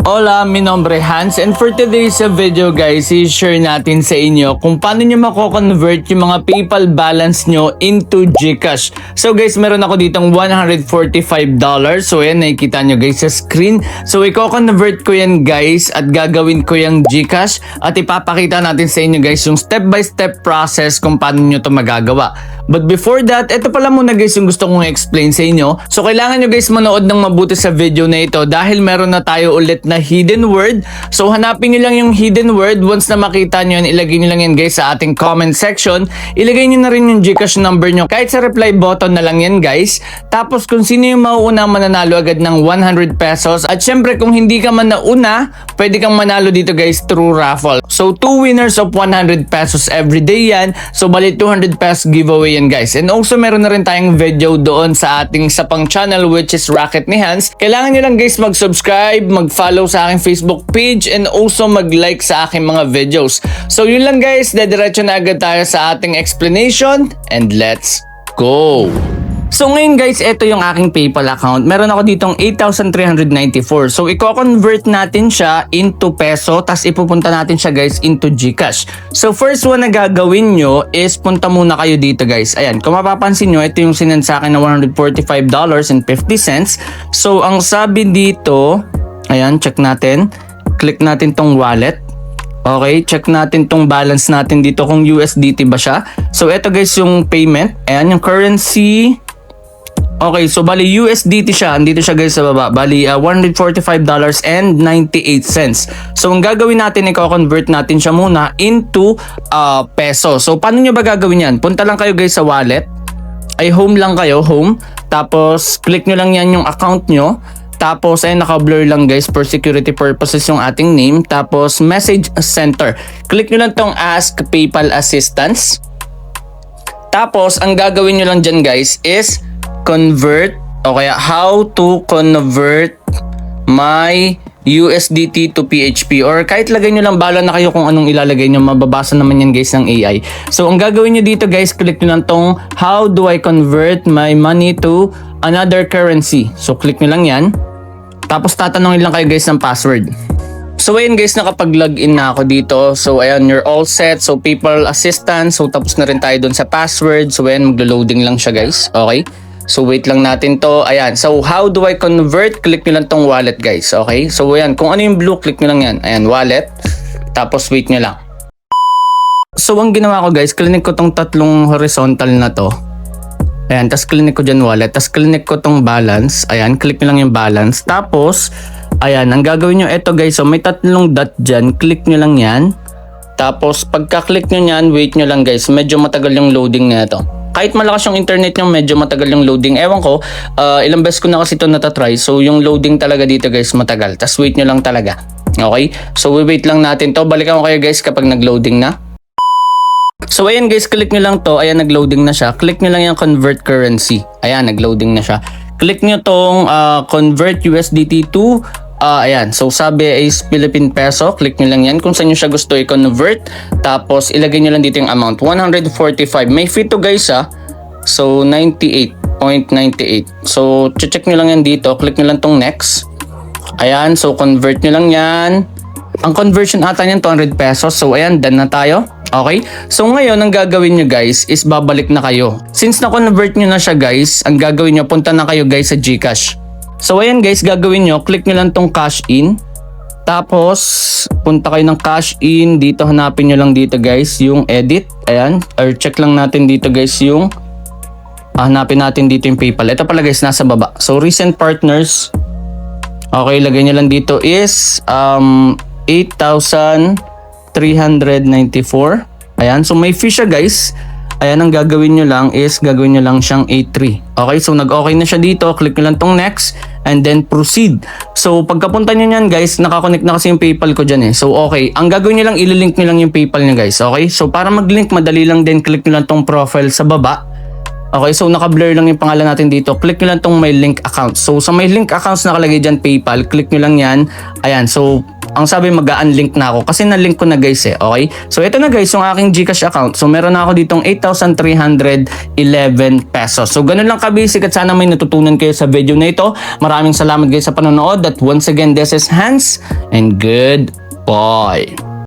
Hola, mi nombre Hans, and for today's video guys, i-share natin sa inyo kung paano nyo mako-convert yung mga PayPal balance nyo into GCash. So guys, meron ako ditong $145. So yan, nakikita nyo guys sa screen. So i-convert ko yan guys at gagawin ko yung GCash at ipapakita natin sa inyo guys yung step-by-step process kung paano nyo to magagawa. But before that, ito pala muna guys yung gusto kong i-explain sa inyo. So kailangan nyo guys manood ng mabuti sa video na ito dahil meron na tayo ulit na hidden word. So hanapin nyo lang yung hidden word. Once na makita nyo yan, ilagay nyo lang yan guys sa ating comment section. Ilagay nyo na rin yung GCash number nyo. Kahit sa reply button na lang yan guys. Tapos kung sino yung mauuna mananalo agad ng 100 pesos. At syempre kung hindi ka man nauna, pwede kang manalo dito guys through raffle. So 2 winners of 100 pesos every day yan. So bali 200 pesos giveaway yan guys. And also meron na rin tayong video doon sa ating isa pang channel which is Racket ni Hans. Kailangan nyo lang guys mag-subscribe, mag-follow sa aking Facebook page and also mag-like sa aking mga videos. So yun lang guys, dediretso na agad tayo sa ating explanation and let's go! So ngayon guys, ito yung aking PayPal account. Meron ako ditong 8,394. So i-convert natin siya into peso, tas ipupunta natin siya guys into GCash. So first one na gagawin nyo is punta muna kayo dito guys. Ayan, kung mapapansin nyo, ito yung sinend sa akin na $145.50. So ang sabi dito, ayan, check natin. Click natin tong wallet. Okay, check natin tong balance natin dito kung USDT ba siya. So ito guys yung payment. Ayan yung currency. Okay, so bali USDT siya. Andito siya guys sa baba. Bali $145.98. So ang gagawin natin, i-convert natin siya muna into peso. So paano nyo ba gagawin yan? Punta lang kayo guys sa wallet. Ay home lang kayo, home. Tapos click nyo lang yan yung account nyo. Tapos ay naka-blur lang guys for security purposes yung ating name. Tapos message center. Click nyo lang tong ask PayPal assistance. Tapos ang gagawin nyo lang dyan guys is convert o kaya how to convert my USDT to PHP or kahit lagay nyo lang, bala na kayo kung anong ilalagay nyo, mababasa naman yan guys ng AI. So ang gagawin nyo dito guys, click nyo lang tong how do I convert my money to another currency. So click nyo lang yan. Tapos tatanungin lang kayo guys ng password. So ayun guys, nakapag-login na ako dito. So ayan, you're all set. So PayPal assistance. So tapos na rin tayo dun sa password. So ayan, maglo-loading lang siya guys. Okay. So wait lang natin to. Ayan. So how do I convert? Click nyo lang tong wallet guys. Okay. So ayan. Kung ano yung blue, click nyo lang yan. Ayan, wallet. Tapos wait nyo lang. So ang ginawa ko guys, clinic ko tong tatlong horizontal na to. Ayan. Tapos clinic ko dyan wallet. Tapos clinic ko tong balance. Ayan. Click nyo lang yung balance. Tapos ayan. Ang gagawin nyo ito guys. So may tatlong dot dyan. Click nyo lang yan. Tapos pagka-click nyo yan, wait nyo lang guys. Medyo matagal yung loading na ito. Kahit malakas yung internet nyo, medyo matagal yung loading. Ewan ko, ilang beses ko na kasi ito natatry. So yung loading talaga dito guys, matagal. Tapos wait nyo lang talaga. Okay? So wait lang natin to. Balikan ko kayo guys kapag nag-loading na. So ayan guys, click nyo lang to. Ayan, nag-loading na siya. Click nyo lang yung convert currency. Ayan, nag-loading na siya. Click nyo tong convert USDT to ayan, so sabi is Philippine peso. Click nyo lang yan kung saan nyo siya gusto i-convert. Tapos ilagay nyo lang dito yung amount 145. May fee to guys so 98.98. So check nyo lang yan dito. Click nyo lang tong next. Ayan, so convert nyo lang yan. Ang conversion ata niyan 200 pesos. So ayan, done na tayo. Okay? So ngayon, ang gagawin nyo guys is babalik na kayo. Since na-convert nyo na siya guys, ang gagawin nyo, punta na kayo guys sa GCash. So ayan guys, gagawin nyo, click nyo lang tong cash in. Tapos punta kayo ng cash in. Dito hanapin nyo lang dito guys yung edit. Ayan, or check lang natin dito guys yung hanapin natin dito yung PayPal. Ito pala guys, nasa baba. So recent partners. Okay, lagay nyo lang dito is 8,394. Ayan, so may fee siya guys. Ayan, ang gagawin nyo lang is gagawin nyo lang siyang 83. Okay, so nag-okay na siya dito. Click nyo lang tong next and then proceed. So pagkapunta nyo nyan guys, nakakonect na kasi yung PayPal ko dyan So okay, ang gagawin nyo lang, ililink nyo lang yung PayPal nyo guys. Okay, so para mag-link, madali lang din. Click nyo lang tong profile sa baba. Okay, so naka-blur lang yung pangalan natin dito. Click nyo lang tong my link account. So sa my link accounts nakalagay dyan PayPal, click nyo lang yan. Ayan, so ang sabi mag-unlink na ako kasi na-link ko na guys eh, okay? So ito na guys yung aking GCash account. So meron na ako ditong 8,311 pesos. So ganun lang ka-basic at sana may natutunan kayo sa video na ito. Maraming salamat guys sa panonood at once again, this is Hans and goodbye.